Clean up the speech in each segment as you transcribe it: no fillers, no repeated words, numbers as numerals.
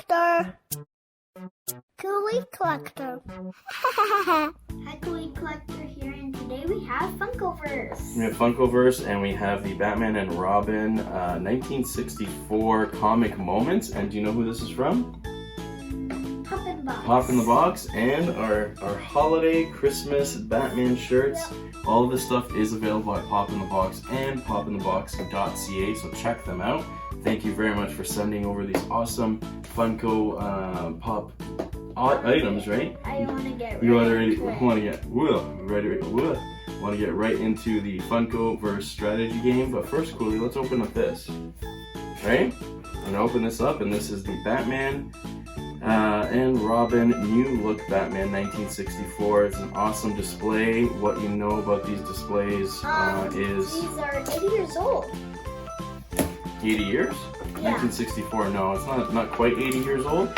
Kollector. Kouli Kollector. Hi, Kouli Kollector here, and today we have Funkoverse. We have Funkoverse, and we have the Batman and Robin 1964 Comic Moments. And do you know who this is from? Pop in the Box. Pop in the Box, and our holiday Christmas Batman shirts. Yep. All of this stuff is available at Pop in the Box and popinthebox.ca, so check them out. Thank you very much for sending over these awesome Funko Pop items, right? I want to get You right want to get right into the Funkoverse strategy game. But first, Kouli, let's open up this. Right? I'm gonna open this up, and this is the Batman and Robin New Look Batman 1964. It's an awesome display. What you know about these displays is these are 80 years old. 80 years? Yeah. 1964. No, it's not quite 80 years old,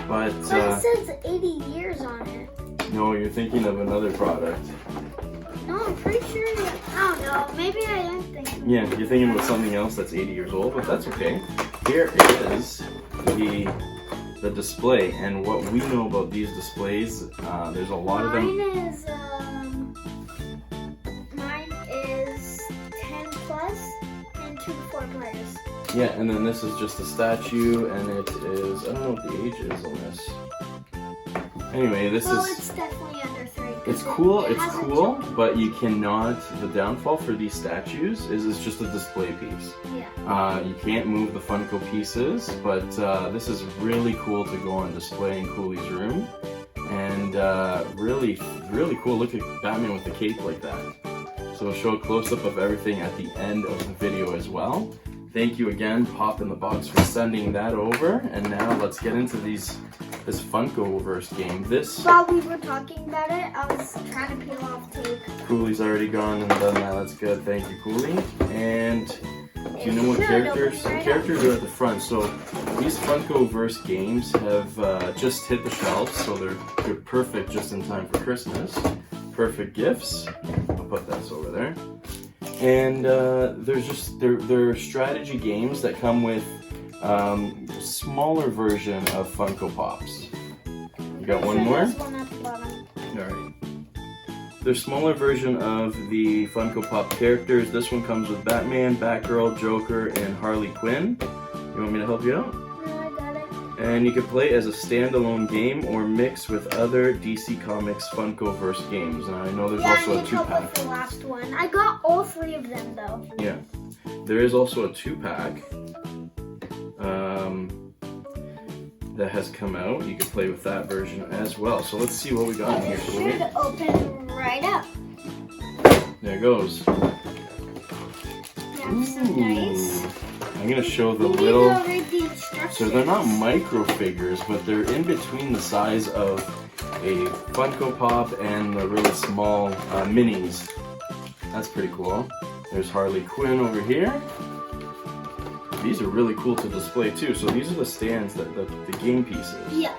but But it says 80 years on it. no, you're thinking of another product. No, I'm pretty sure. I don't know. Maybe I am thinking. Yeah, you're thinking about something else that's 80 years old, but that's okay. Here is the display, and what we know about these displays, there's a lot of them. Mine is 10 plus and 2 to 4 players. Yeah, and then this is just a statue, and it is, I don't know what the age is on this. Anyway, this Well, is, it's definitely under 3. it's cool, It it's has a cool, chip. but you cannot, the downfall for these statues is it's just a display piece. Yeah. You can't move the Funko pieces, but this is really cool to go on display in Kouli's room. And really, really cool. Look at Batman with the cape like that. So we'll show a close-up of everything at the end of the video as well. Thank you again, Pop in the Box, for sending that over. And now let's get into this Funkoverse game. While we were talking about it, I was trying to peel off tape. Kouli's already gone and done that. That's good. Thank you, Kouli. And do you know what characters? The characters are at the front. So these Funkoverse games have just hit the shelves, so they're perfect just in time for Christmas. Perfect gifts. I'll put this over there. And they're strategy games that come with smaller version of Funko Pops. You got one more? There's one at the bottom. Alright. They're smaller version of the Funko Pop characters. This one comes with Batman, Batgirl, Joker, and Harley Quinn. You want me to help you out? No, I got it. And you can play as a standalone game or mix with other DC Comics Funkoverse games. And I know there's also a 2-pack. With the last one. I got all 3 of them though. Yeah. There is also a 2-pack that has come out. You can play with that version as well. So let's see what we got in here. It should open right up. There it goes. Have some dice. I'm gonna show the We need little. to read the instructions. So they're not micro figures, but they're in between the size of a Funko Pop and the really small minis. That's pretty cool. There's Harley Quinn over here. These are really cool to display too. So these are the stands, the game pieces. Yeah.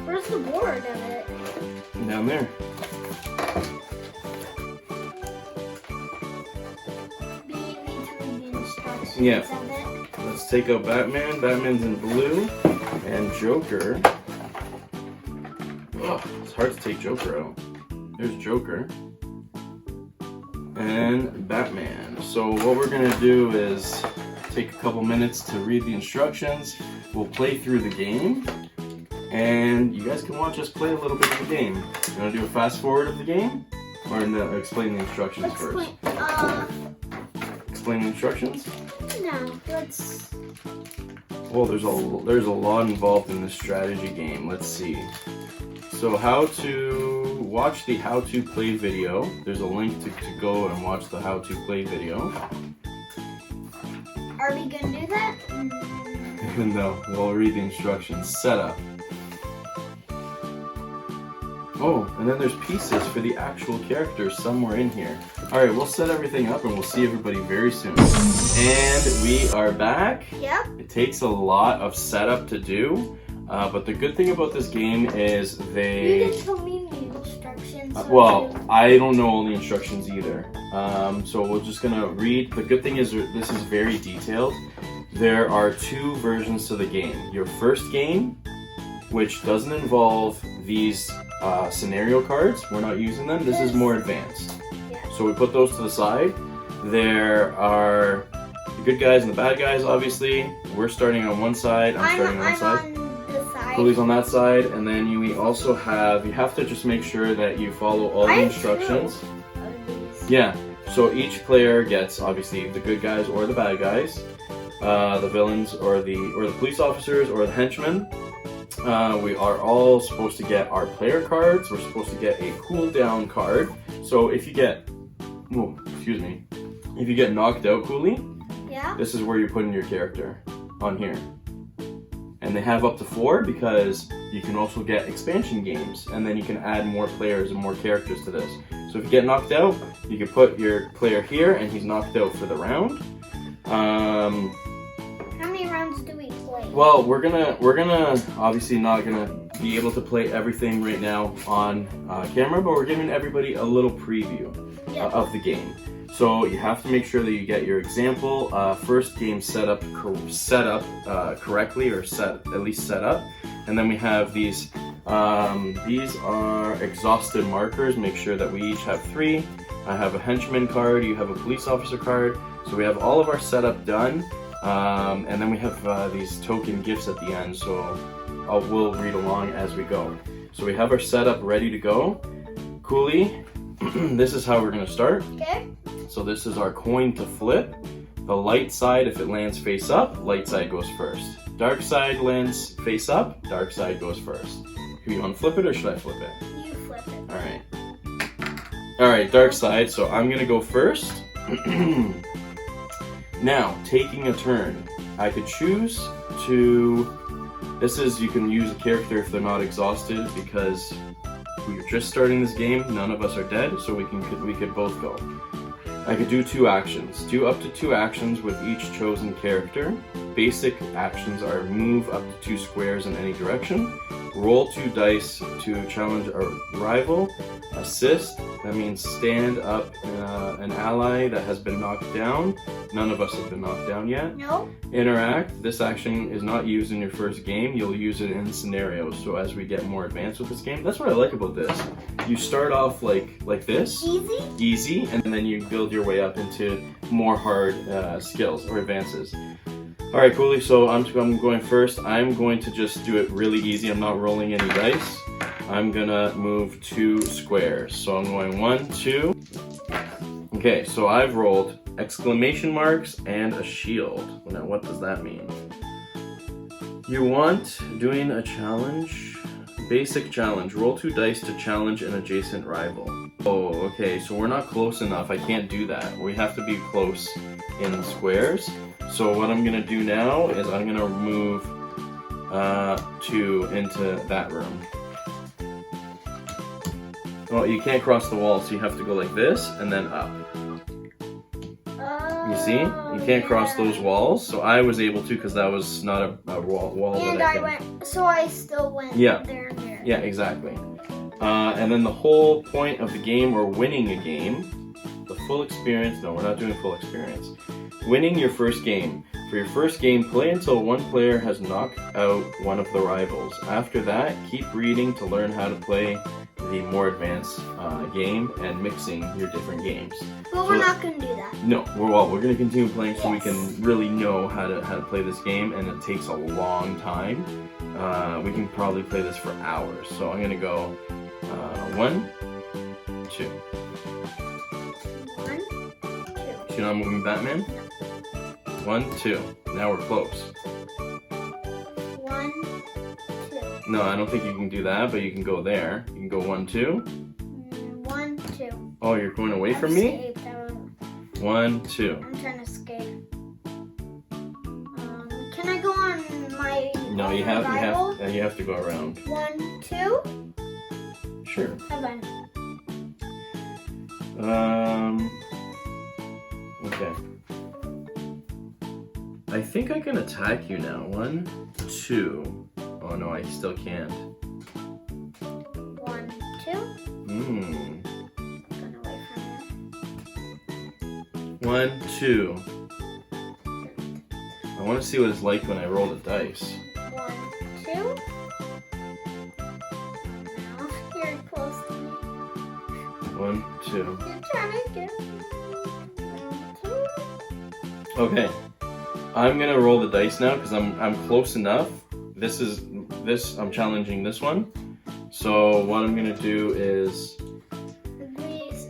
Where's the board of it? Down there. We need to read the instructions Yeah. of it. Let's take out Batman. Batman's in blue. And Joker. Oh, it's hard to take Joker out. There's Joker. And Batman. So what we're gonna do is take a couple minutes to read the instructions. We'll play through the game, and you guys can watch us play a little bit of the game. You wanna do a fast forward of the game? Or no, explain the instructions first? Explain the instructions? No, let's... Well, there's a lot involved in this strategy game. Let's see. So how to watch the how to play video. There's a link to go and watch the how to play video. Are we gonna do that? No, we'll read the instructions. Setup. Oh, and then there's pieces for the actual characters somewhere in here. Alright, we'll set everything up and we'll see everybody very soon. And we are back. Yep. It takes a lot of setup to do, but the good thing about this game is You they... didn't tell me the instructions. So well, I don't know all the instructions either. So we're just gonna read. The good thing is this is very detailed. there are two versions to the game. Your first game, which doesn't involve these scenario cards. We're not using them. This is more advanced. Yeah. So we put those to the side. There are the good guys and the bad guys, obviously. We're starting on one side. I'm starting on one side. On the side. Kouli's on that side, and then we also have, you have to just make sure that you follow all the instructions. Yeah, so each player gets, obviously, the good guys or the bad guys, the villains or the police officers or the henchmen. We are all supposed to get our player cards. We're supposed to get a cooldown card. So if you get, if you get knocked out, Kouli, yeah, this is where you're putting your character on here. And they have up to 4 because you can also get expansion games, and then you can add more players and more characters to this. So if you get knocked out, you can put your player here, and he's knocked out for the round. How many rounds do we play? Well, we're gonna obviously not gonna be able to play everything right now on camera, but we're giving everybody a little preview of the game. So you have to make sure that you get your example first game set up correctly, or at least set up, and then we have these. These are exhausted markers. Make sure that we each have 3. I have a henchman card. You have a police officer card. So we have all of our setup done, and then we have these token gifts at the end. So we'll read along as we go. So we have our setup ready to go. Kouli, this is how we're gonna start. Okay. So this is our coin to flip. The light side, if it lands face up, light side goes first. Dark side lands face up, dark side goes first. Do you want to flip it, or should I flip it? You flip it. Alright. Alright, dark side, so I'm gonna go first. Now, taking a turn. I could choose to... This is, you can use a character if they're not exhausted, because we're just starting this game, none of us are dead, so we could both go. I could do 2 actions. Do up to 2 actions with each chosen character. Basic actions are move up to 2 squares in any direction. Roll 2 dice to challenge a rival. Assist, that means stand up an ally that has been knocked down. None of us have been knocked down yet. No. Interact, this action is not used in your first game. You'll use it in scenarios. So as we get more advanced with this game, that's what I like about this. You start off like this. Easy, and then you build your way up into more hard skills or advances. Alright, Kouli, so I'm going first. I'm going to just do it really easy. I'm not rolling any dice. I'm gonna move 2 squares. So I'm going 1, 2. Okay, so I've rolled exclamation marks and a shield. Now, what does that mean? You want doing a challenge? Basic challenge. Roll 2 dice to challenge an adjacent rival. Oh, okay, so we're not close enough. I can't do that. We have to be close in squares. So what I'm gonna do now is I'm gonna move 2 into that room. Well, you can't cross the wall, so you have to go like this and then up. You see? You can't cross those walls, so I was able to because that was not a wall. And that I went, so I still went there and there. Yeah, exactly. And then the whole point of the game, or winning a game, the full experience, no, we're not doing full experience. Winning your first game. For your first game, play until one player has knocked out one of the rivals. After that, keep reading to learn how to play the more advanced game and mixing your different games. But we're not going to do that. No, we're going to continue playing so we can really know how to play this game, and it takes a long time. We can probably play this for hours. So I'm going to go 1, 2. 1, 2. So you're not moving Batman? 1, 2. Now we're close. 1, 2. No, I don't think you can do that, but you can go there. You can go 1, 2. 1, 2. Oh, you're going away from me? 1, 2. I'm trying to escape. Can I go on my No, you have to go around. 1, 2. Sure. How about Okay. I think I can attack you now. 1, 2. Oh no, I still can't. 1, 2. Gonna wait for 1, 2. want to see what it's like when I roll the dice. 1, 2. Now you're close to me. 1, 2. You're trying to get me. 1, 2. Okay. I'm gonna roll the dice now because I'm close enough. I'm challenging this one. So what I'm gonna do is,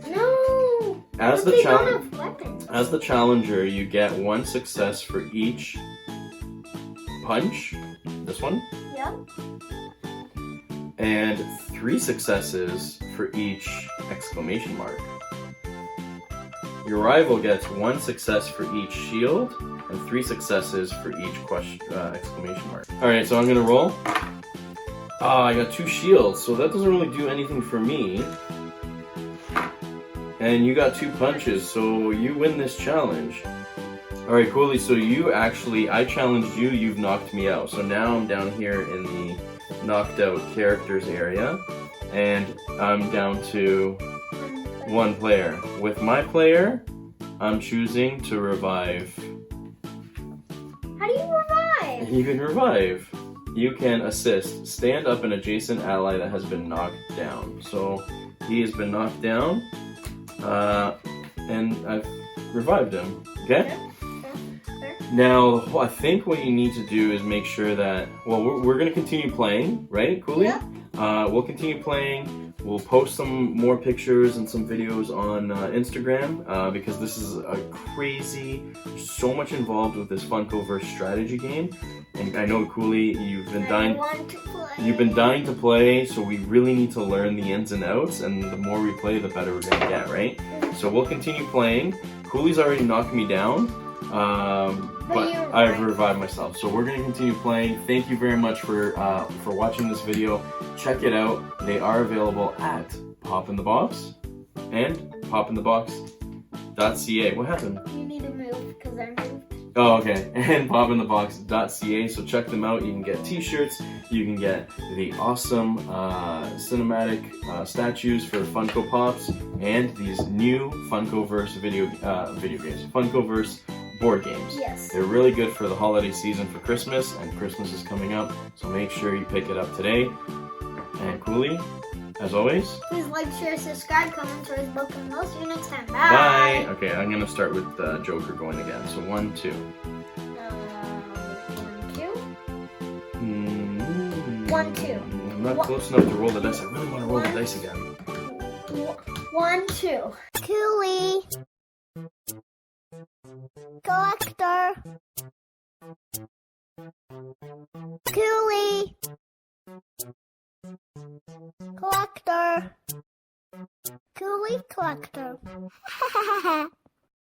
No. as But the they don't challenge, have weapons. as the challenger, you get 1 success for each punch. This one. Yep. And 3 successes for each exclamation mark. Your rival gets 1 success for each shield and 3 successes for each exclamation mark. Alright, so I'm gonna roll. I got 2 shields, so that doesn't really do anything for me. And you got 2 punches, so you win this challenge. Alright, Kouli, so I challenged you, you've knocked me out. So now I'm down here in the knocked out characters area, and I'm down to 1 player. With my player, I'm choosing to revive. How do you revive? You can revive. You can assist. Stand up an adjacent ally that has been knocked down. So he has been knocked down, and I've revived him. Okay? Now, I think what you need to do is make sure that, well, we're going to continue playing, right, Kouli? Yeah. We'll continue playing. We'll post some more pictures and some videos on Instagram because this is a crazy, so much involved with this Funkoverse strategy game. And I know, Kouli, you've been dying to play, so we really need to learn the ins and outs, and the more we play, the better we're going to get, right? So we'll continue playing. Kouli's already knocked me down. But I've revived myself, so we're going to continue playing. Thank you very much for watching this video. Check it out. They are available at Pop in the Box and popinthebox.ca. What happened? You need to move because I moved. Oh, okay. And popinthebox.ca. So check them out. You can get t-shirts. You can get the awesome cinematic statues for Funko Pops and these new Funkoverse video games. Funkoverse board games. Yes. They're really good for the holiday season for Christmas, and Christmas is coming up, so make sure you pick it up today. And Kouli, as always, please like, share, subscribe, comment, share this book, and we'll see you next time. bye! Okay, I'm gonna start with Joker going again. So 1, 2. 1, 2. 1, 2. I'm not close enough to roll the dice. I really want to roll the dice again. 1, 2. Kouli. Kollector. Kouli. Kollector. Kouli Kollector.